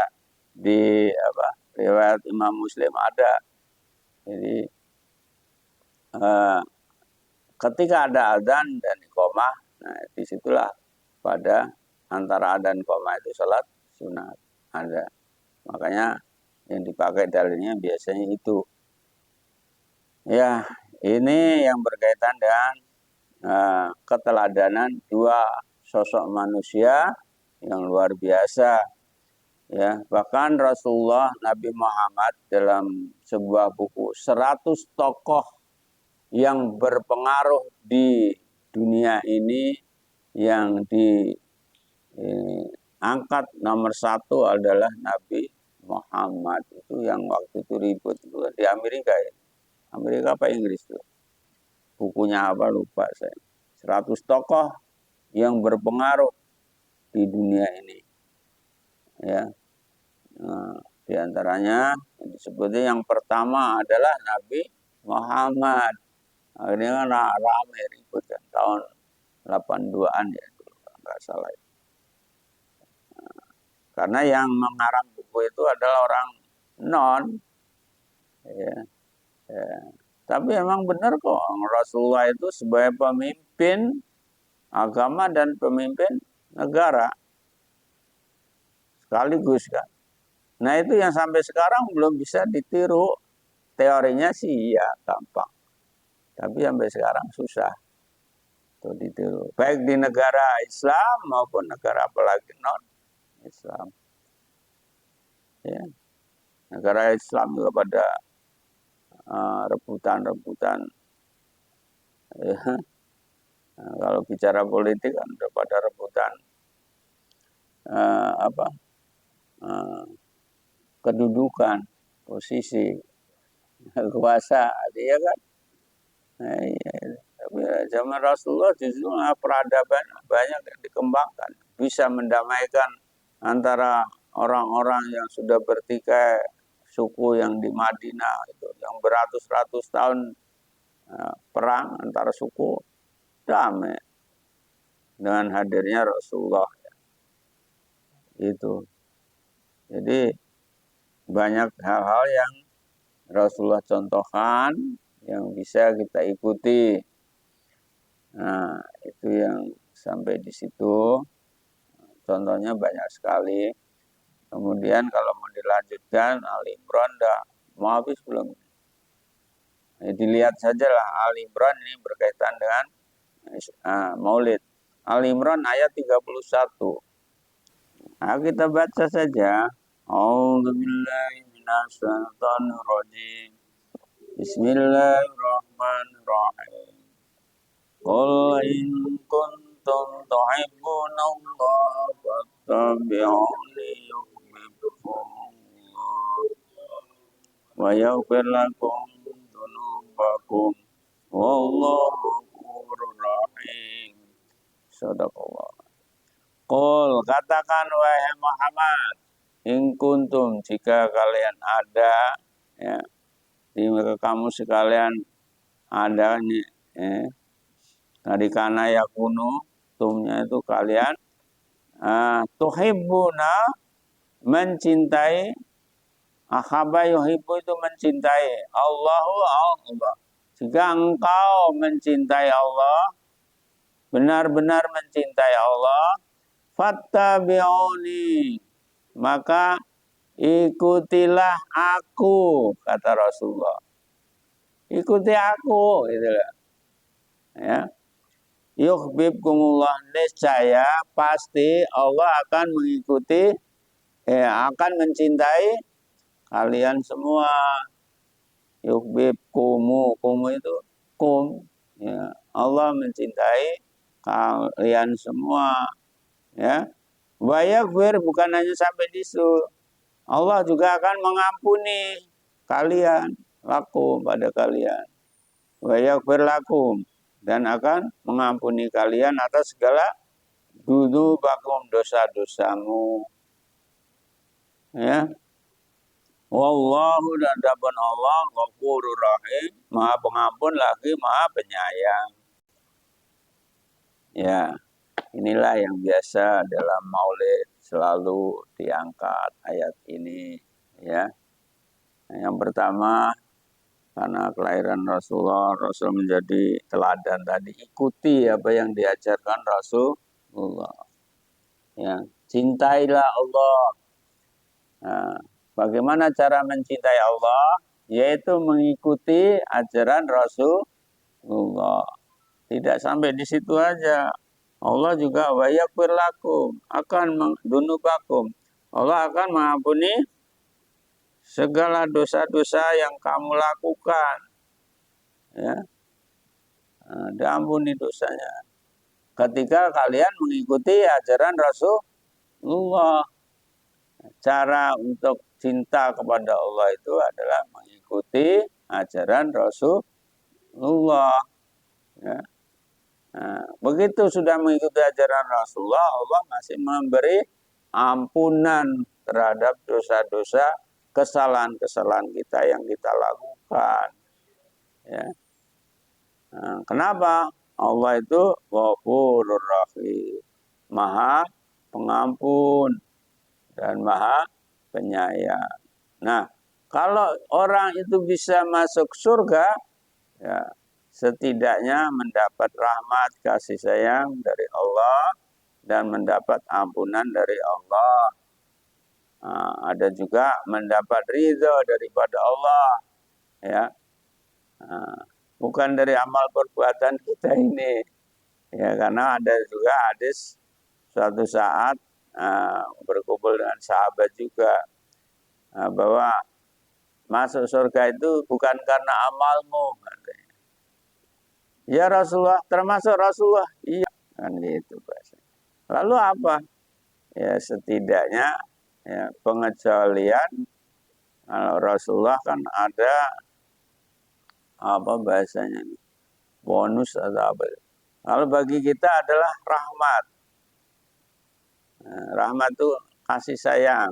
di riwayat Imam Muslim ada. Jadi ketika ada adzan dan iqomah, nah disitulah pada antara adzan iqomah itu sholat sunat ada. Makanya yang dipakai dalilnya biasanya itu. Ya, ini yang berkaitan dengan keteladanan dua sosok manusia yang luar biasa. Ya, bahkan Rasulullah Nabi Muhammad dalam sebuah buku 100 tokoh yang berpengaruh di dunia ini yang diangkat nomor 1 adalah Nabi Muhammad. Itu yang waktu itu ribut itu di Amerika ya. Amerika apa Inggris tuh? Bukunya apa lupa saya. 100 tokoh yang berpengaruh di dunia ini. Ya. Nah, di antaranya disebutnya yang pertama adalah Nabi Muhammad. Akhirnya kan ramai ribut kan tahun 82-an ya dulu nggak salah. Karena yang mengarang buku itu adalah orang non. Ya, ya. Tapi emang benar kok Rasulullah itu sebagai pemimpin agama dan pemimpin negara sekaligus kan. Nah itu yang sampai sekarang belum bisa ditiru. Teorinya sih ya gampang. Tapi sampai sekarang susah tuh ditiru. Baik di negara Islam maupun negara apalagi non Islam. Ya. Negara Islam juga pada rebutan-rebutan. Ya. Nah, kalau bicara politik kan udah pada rebutan kedudukan, posisi, kuasa, dia kan. Nah, iya. Tapi zaman Rasulullah justru peradaban banyak yang dikembangkan, bisa mendamaikan antara orang-orang yang sudah bertikai suku yang di Madinah itu, yang beratus-ratus tahun perang antara suku, damai dengan hadirnya Rasulullah itu. Jadi banyak hal-hal yang Rasulullah contohkan yang bisa kita ikuti. Nah, itu yang sampai di situ. Contohnya banyak sekali. Kemudian kalau mau dilanjutkan Ali Imran mau habis belum? Nah, dilihat sajalah Ali Imran ini berkaitan dengan Maulid. Ali Imran ayat 31. Nah, kita baca saja. A'udzubillahi minasyaitonir rajim. Bismillahirrahmanirrahim. Qul in kuntum tuhibbunallaha fattabi'uni yuhibbukumullah wa yaghfir lakum dzunubakum wallahu ghafurur rahim. Sadaqallah. Qul, katakan wahai Muhammad, in kuntum, jika kalian ada, ya, jika kamu sekalian ada nih, dari kana yakunu, tumnya itu kalian, tuhibbuna, mencintai, ahabba yuhibbu itu mencintai, Allahu Allah. Jika engkau mencintai Allah, benar-benar mencintai Allah, fattabi'uni, maka ikutilah aku, kata Rasulullah. Ikuti aku, gitu lah. Ya. Yuhibbukumullah, niscaya pasti Allah akan mengikuti, akan mencintai kalian semua. Yuhibbukumu, kumu itu kum, ya. Allah mencintai kalian semua, ya. Wa yaghfir, bukan hanya sampai di situ. Allah juga akan mengampuni kalian, lakum, pada kalian. Wa yaghfir lakum, dan akan mengampuni kalian atas segala dzunubakum, dosa-dosamu. Ya. Wallahu, dan adapun Allah Ghafurur Rahim, Maha Pengampun lagi Maha Penyayang. Ya, inilah yang biasa dalam Maulid selalu diangkat ayat ini, ya. Yang pertama, karena kelahiran Rasulullah, Rasul menjadi teladan tadi. Ikuti apa yang diajarkan Rasulullah. Ya, cintailah Allah. Nah, bagaimana cara mencintai Allah? Yaitu mengikuti ajaran Rasulullah. Tidak sampai di situ aja. Allah juga wa yaghfir lakum, akan dunubakum. Allah akan mengampuni segala dosa-dosa yang kamu lakukan. Ya. Nah, diampuni dosanya. Ketika kalian mengikuti ajaran Rasulullah. Cara untuk cinta kepada Allah itu adalah mengikuti ajaran Rasulullah. Ya. Nah, begitu sudah mengikuti ajaran Rasulullah, Allah masih memberi ampunan terhadap dosa-dosa, kesalahan-kesalahan kita yang kita lakukan. Ya. Nah, kenapa? Allah itu Ghafurur Rahim, Maha Pengampun dan Maha Penyayang. Nah, kalau orang itu bisa masuk surga, ya, setidaknya mendapat rahmat kasih sayang dari Allah dan mendapat ampunan dari Allah. Nah, ada juga mendapat ridho daripada Allah, ya. Nah, bukan dari amal perbuatan kita ini, ya, karena ada juga hadis suatu saat berkumpul dengan sahabat juga, bahwa masuk surga itu bukan karena amalmu, katanya. Ya Rasulullah, termasuk Rasulullah, iya, kan gitu bahasa. Lalu apa? Ya setidaknya, ya, pengecualian. Kalau Rasulullah kan ada apa bahasanya, bonus atau apa. Kalau bagi kita adalah rahmat. Nah, rahmat itu kasih sayang.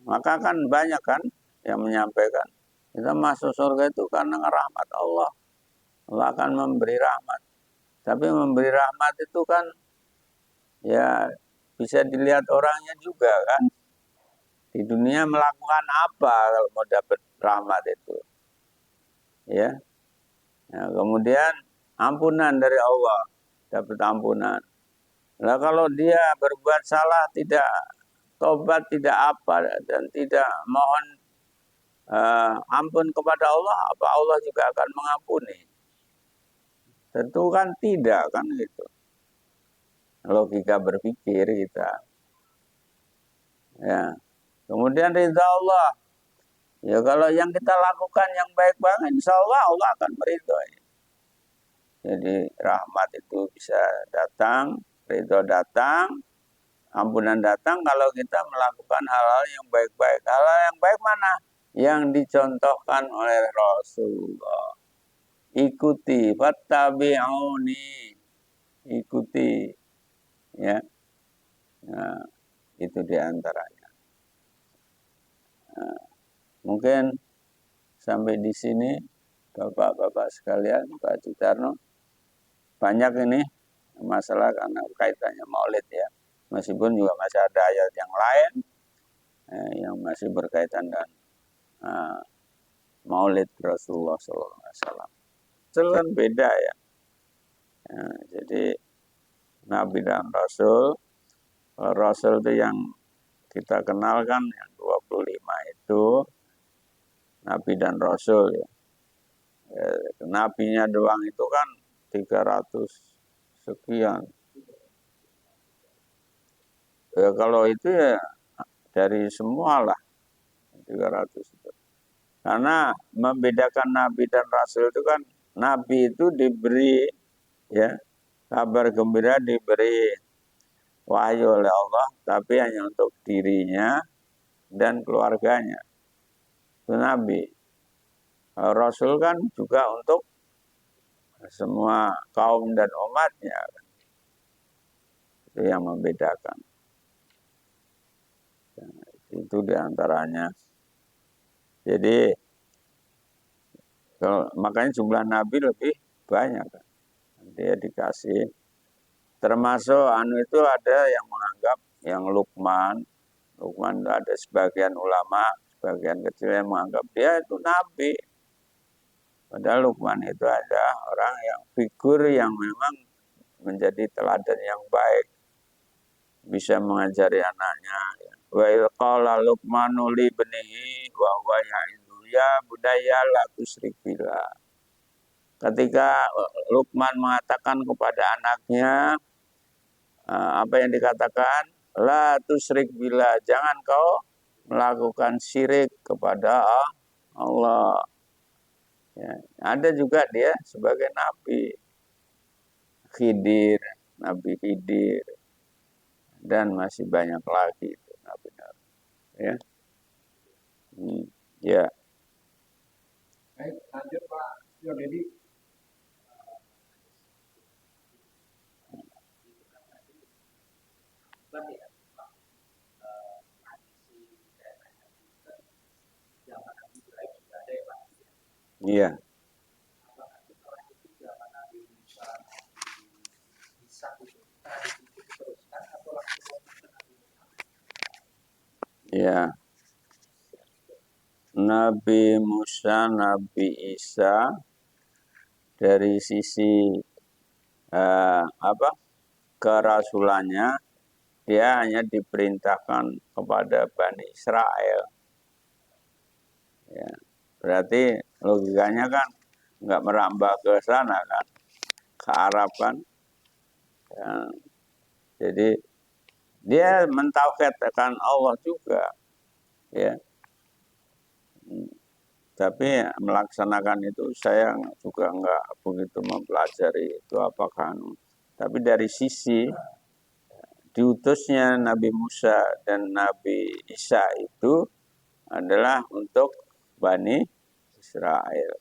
Maka kan banyak kan yang menyampaikan, kita masuk surga itu karena rahmat Allah. Allah akan memberi rahmat. Tapi memberi rahmat itu kan, ya, bisa dilihat orangnya juga kan. Di dunia melakukan apa kalau mau dapat rahmat itu. Ya. Nah, kemudian ampunan dari Allah, dapat ampunan. Nah, kalau dia berbuat salah, tidak tobat, tidak apa, dan tidak mohon ampun kepada Allah, apa Allah juga akan mengampuni? Tentu kan tidak, kan gitu. Logika berpikir kita. Ya. Kemudian ridha Allah. Ya, kalau yang kita lakukan yang baik banget, insya Allah Allah akan meridhoi. Jadi rahmat itu bisa datang, ridho datang, ampunan datang kalau kita melakukan hal-hal yang baik-baik. Hal-hal yang baik mana? Yang dicontohkan oleh Rasulullah. Ikuti, fattabi'uni, ikuti, ya. Nah, itu diantaranya. Nah, mungkin sampai di sini, Bapak-bapak sekalian, Pak Citarno, banyak ini masalah karena kaitannya Maulid ya. Meskipun juga masih ada ayat yang lain yang masih berkaitan dengan Maulid Rasulullah SAW. Itu kan beda ya. Jadi Nabi dan Rasul, Rasul itu yang kita kenal kan yang 25 itu Nabi dan Rasul ya. Nabinya doang itu kan 300 sekian. Ya kalau itu ya dari semua lah 300 itu. Karena membedakan Nabi dan Rasul itu kan Nabi itu diberi ya kabar gembira, diberi wahyu oleh Allah, tapi hanya untuk dirinya dan keluarganya. Itu Nabi. Rasul kan juga untuk semua kaum dan umatnya. Itu yang membedakan. Itu diantaranya. Jadi makanya jumlah Nabi lebih banyak kan. Dia dikasih. Termasuk itu ada yang menganggap yang Luqman itu ada sebagian ulama, sebagian kecil yang menganggap dia itu Nabi. Padahal Luqman itu ada orang yang figur yang memang menjadi teladan yang baik. Bisa mengajari anaknya. Wa qala Luqmanu li ibnihi wa huwa ya'idu ya budaya la tusyrik billah. Ketika Luqman mengatakan kepada anaknya apa yang dikatakan la tusyrik billah, jangan kau melakukan syirik kepada Allah. Ya, ada juga dia sebagai nabi Khidir, Nabi Khidir, dan masih banyak lagi itu nabi-nabi. Ya. Ya. Baik, lanjut Pak Yodedi. Iya. Ya. Nabi Musa, Nabi Isa dari sisi kerasulannya dia hanya diperintahkan kepada Bani Israel. Ya. Berarti logikanya kan nggak merambah ke sana kan, ke Arab kan. Ya. Jadi dia mentauhidkan Allah juga, ya. Tapi melaksanakan itu saya juga nggak begitu mempelajari itu apakah. Tapi dari sisi diutusnya Nabi Musa dan Nabi Isa itu adalah untuk Bani Israel,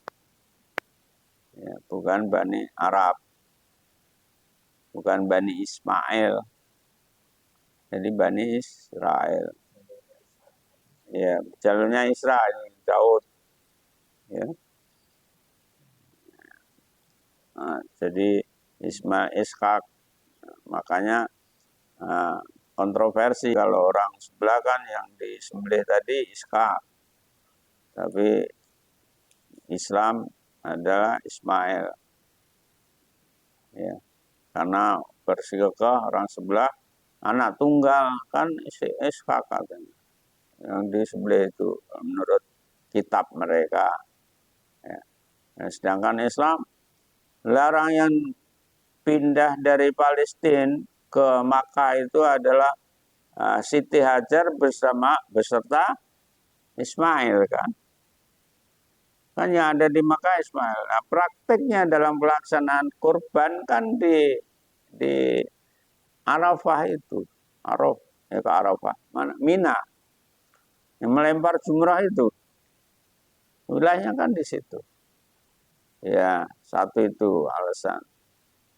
ya, bukan Bani Arab, bukan Bani Ismail, jadi Bani Israel. Ya, jalurnya Israel, Daud. Ya. Nah, jadi Ishak, makanya kontroversi kalau orang sebelah kan yang disembelih tadi Ishak, tapi Islam adalah Ismail. Ya, karena bersikap orang sebelah anak tunggal kan Ishak katanya. Yang disembelih itu menurut kitab mereka. Ya. Nah, sedangkan Islam larang yang pindah dari Palestina ke Makkah itu adalah Siti Hajar beserta Ismail kan. Kan yang ada di Makkah Ismail. Nah, prakteknya dalam pelaksanaan kurban kan di Arafah itu. Ke Arafah. Mana? Mina. Yang melempar jumrah itu. Wilayahnya kan di situ. Ya, satu itu alasan.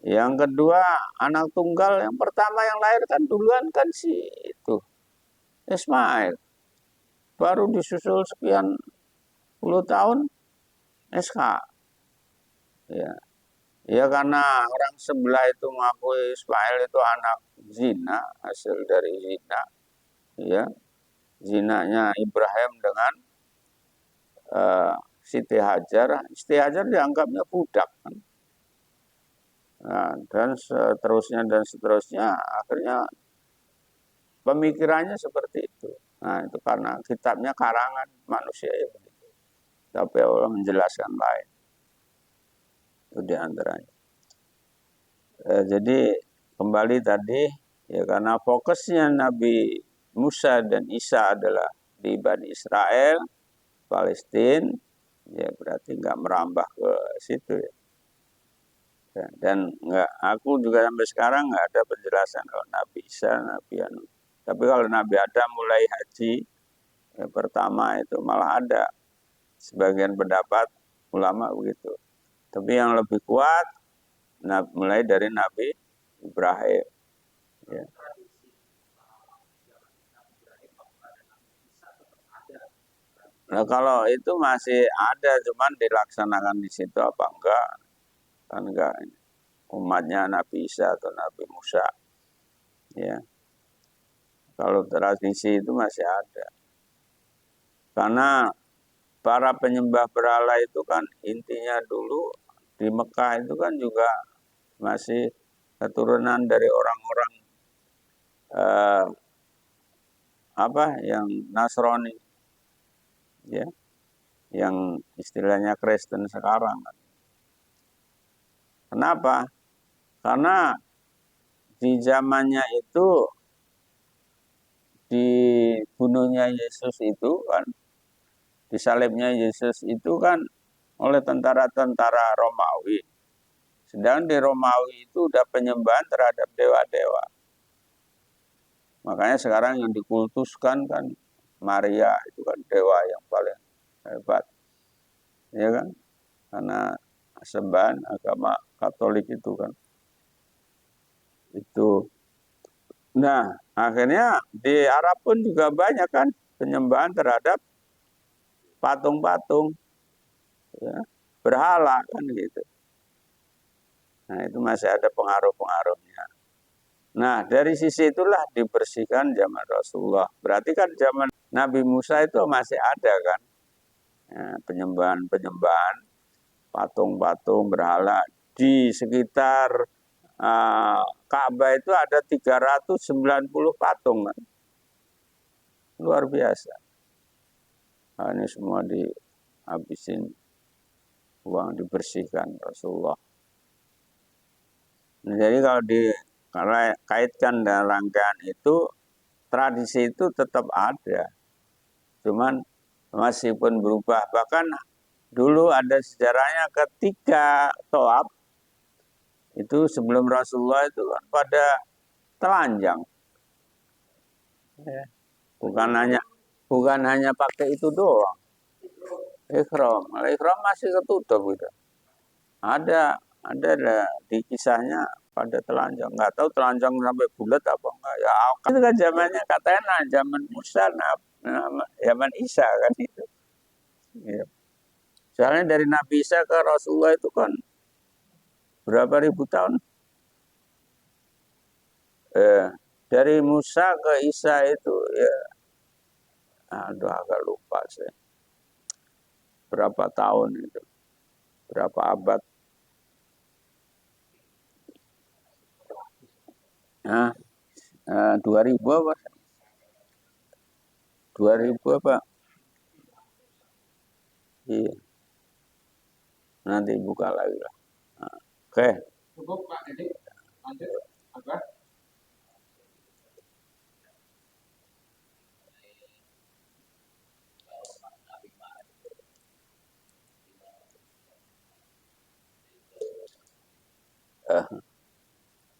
Yang kedua, anak tunggal yang pertama yang lahir kan duluan kan si itu Ismail. Baru disusul sekian puluh tahun SK. Ya. Ya karena orang sebelah itu mengakui Ismail itu anak zina, hasil dari zina. Ya, zinanya Ibrahim dengan Siti Hajar. Siti Hajar dianggapnya budak kan. Nah, dan seterusnya akhirnya pemikirannya seperti itu. Nah, itu karena kitabnya karangan manusia ya begitu. Tapi Allah menjelaskan lain. Itu diantaranya. Jadi kembali tadi ya karena fokusnya Nabi Musa dan Isa adalah di Bani Israel, Palestina, ya berarti nggak merambah ke situ ya. Dan nggak, aku juga sampai sekarang nggak ada penjelasan kalau Nabi Isa, Nabi Anu. Tapi kalau Nabi Adam mulai haji ya pertama itu malah ada sebagian pendapat ulama begitu. Tapi yang lebih kuat mulai dari Nabi Ibrahim. Ya. Nah, kalau itu masih ada, cuman dilaksanakan di situ apa enggak? Kan enggak. Umatnya Nabi Isa atau Nabi Musa. Ya. Kalau tradisi itu masih ada. Karena para penyembah berhala itu kan intinya dulu di Mekah itu kan juga masih keturunan dari orang-orang yang Nasrani, ya, yang istilahnya Kristen sekarang. Kenapa? Karena di zamannya itu dibunuhnya Yesus itu kan, disalibnya Yesus itu kan oleh tentara-tentara Romawi. Sedang di Romawi itu udah penyembahan terhadap dewa-dewa. Makanya sekarang yang dikultuskan kan Maria itu kan dewa yang paling hebat. Ya kan? Karena sembahan agama Katolik itu kan. Itu. Nah, akhirnya di Arab pun juga banyak kan penyembahan terhadap patung-patung, ya, berhala kan gitu. Nah, itu masih ada pengaruh-pengaruhnya. Nah, dari sisi itulah dibersihkan zaman Rasulullah. Berarti kan zaman Nabi Musa itu masih ada kan, ya, penyembahan-penyembahan patung-patung berhala di sekitar Ka'bah itu ada 390 patung kan. Luar biasa. Nah, ini semua dihabisin uang, dibersihkan Rasulullah. Nah, jadi kalau dikaitkan dengan rangkaian itu, tradisi itu tetap ada. Cuman meskipun berubah. Bahkan dulu ada sejarahnya ketika Toab, itu sebelum Rasulullah itu kan pada telanjang. Ya. Bukan hanya pakai itu doang. Ikhram. Ikhram masih ketutup gitu. Ada di kisahnya pada telanjang. Nggak tahu telanjang sampai bulat apa enggak. Ya itu kan zamannya katanya zaman Musa, zaman Isa kan itu. Ya. Soalnya dari Nabi Isa ke Rasulullah itu kan berapa ribu tahun? Dari Musa ke Isa itu ya, aduh agak lupa saya. Berapa tahun itu? Berapa abad? Nah, 2000 apa? 2000 apa? Iya, nanti buka lagi lah. Nah, oke. Cukup Pak, jadi lanjut apa?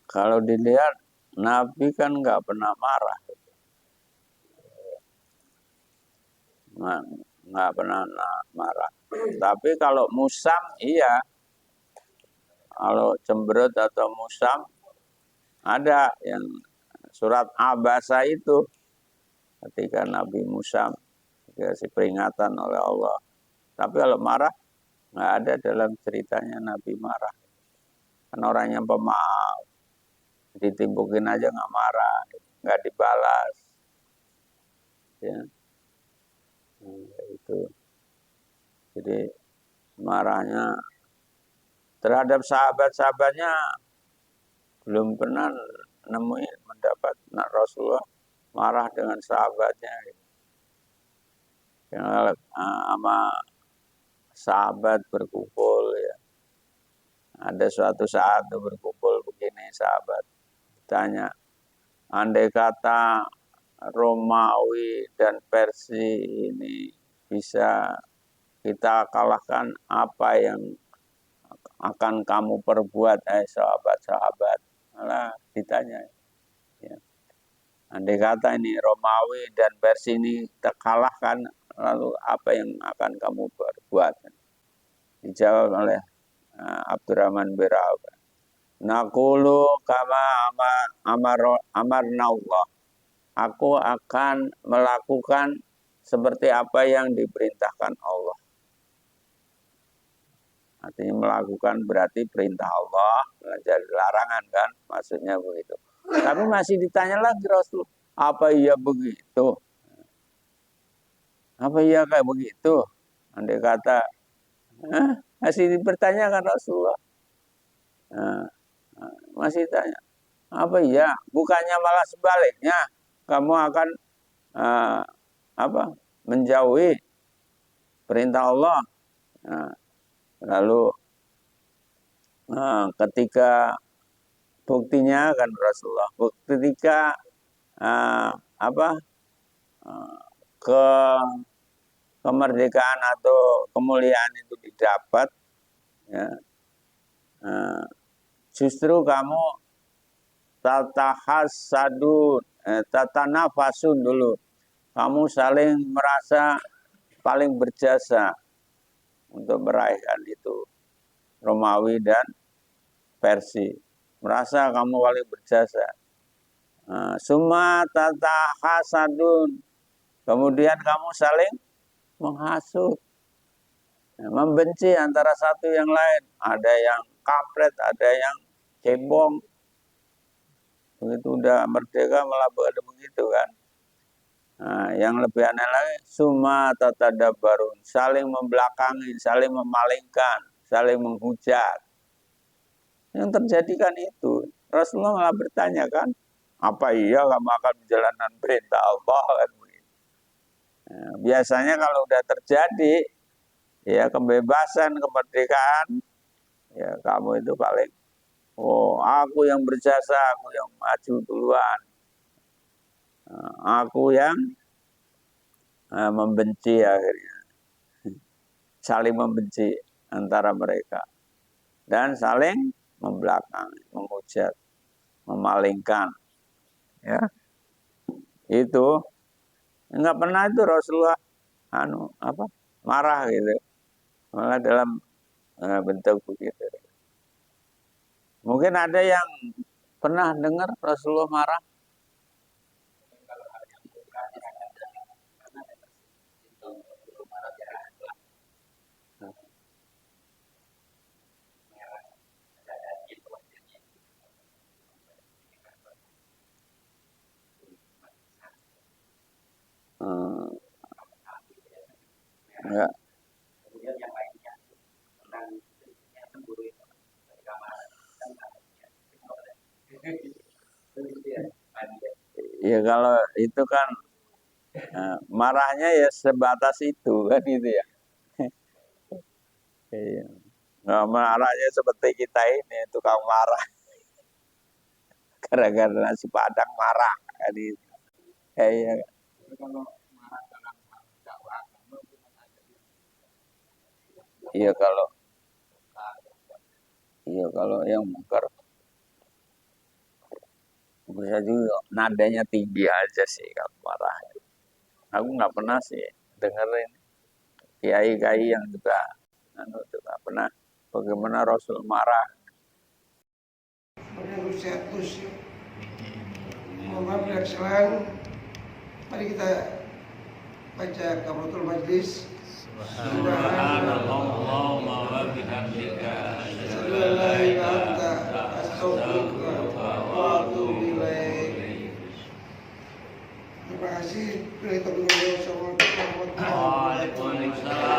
Kalau dilihat Nabi kan nggak pernah marah, nggak pernah marah. Tapi kalau musam iya, kalau cemberut atau musam ada yang surat Abasa itu ketika Nabi musam dikasih peringatan oleh Allah. Tapi kalau marah nggak ada dalam ceritanya Nabi marah. Kan orangnya pemaaf, ditimpukin aja nggak marah, nggak dibalas. Ya, itu. Jadi marahnya terhadap sahabat-sahabatnya belum pernah nemuin mendapat Rasulullah marah dengan sahabatnya. Yang sama sahabat berkumpul ya. Ada suatu saat tuh berkumpul begini sahabat tanya, andai kata Romawi dan Persia ini bisa kita kalahkan, apa yang akan kamu perbuat, sahabat-sahabat? Malah ditanya. Ya. Andai kata ini Romawi dan Persia ini terkalahkan, lalu apa yang akan kamu perbuat? Dijawab oleh Abdurrahman bin Auf. Naqulu kama amarna Allah. Aku akan melakukan seperti apa yang diperintahkan Allah. Artinya melakukan berarti perintah Allah, jadi larangan kan, maksudnya begitu. Tapi masih ditanya lagi Rasul, apa iya begitu? Apa iya kayak begitu? Andai kata, masih dipertanyakan Rasulullah. Nah, masih tanya, apa iya? Bukannya malah sebaliknya, kamu akan menjauhi perintah Allah. Nah, lalu ketika buktinya kan Rasulullah, ketika ke kemerdekaan atau kemuliaan itu didapat, ya, justru kamu tatanafasun dulu, kamu saling merasa paling berjasa untuk meraihkan itu Romawi dan Persia, merasa kamu paling berjasa. Summa tatahasadun, kemudian kamu saling menghasut, membenci antara satu yang lain. Ada yang kampret, ada yang cebong. Begitu udah merdeka malah ada begitu kan. Yang lebih aneh lagi, summa tatadabarun, saling membelakangi, saling memalingkan, saling menghujat. Yang terjadi kan itu. Rasulullah malah bertanya kan, apa iya kamu akan menjalankan perintah Allah kan begitu. Biasanya kalau udah terjadi ya kebebasan, kemerdekaan, ya kamu itu paling, aku yang berjasa, aku yang maju duluan, aku yang membenci akhirnya, saling membenci antara mereka dan saling membelakangi, menghujat, memalingkan, ya itu nggak pernah itu Rasulullah marah gitu, malah dalam bentuk begitu. Mungkin ada yang pernah dengar Rasulullah marah? Enggak. Kemudian yang lainnya tentang cemburu itu ketika marah Ya kalau itu kan marahnya ya sebatas itu kan gitu ya. Iya. Nggak marahnya seperti kita ini tukang marah gara-gara nasi padang marah kan itu. Iya. kalau marah dalam hal dakwah agama Iya kalau yang mungkar Bisa juga nadanya tinggi aja sih kalau marah. Aku nggak pernah sih dengerin kiai-kiai yang juga nggak pernah bagaimana Rasul marah. Kemudian usia terus. Mohon maaf bila kesalahan. Mari kita baca kafaratul majlis. Subhanallahumma wa bihamdika asyhadu an la ilaha illa anta astaghfiruka wa atubu ilaik. Terima kasih. Waalaikumsalam. Waalaikumsalam.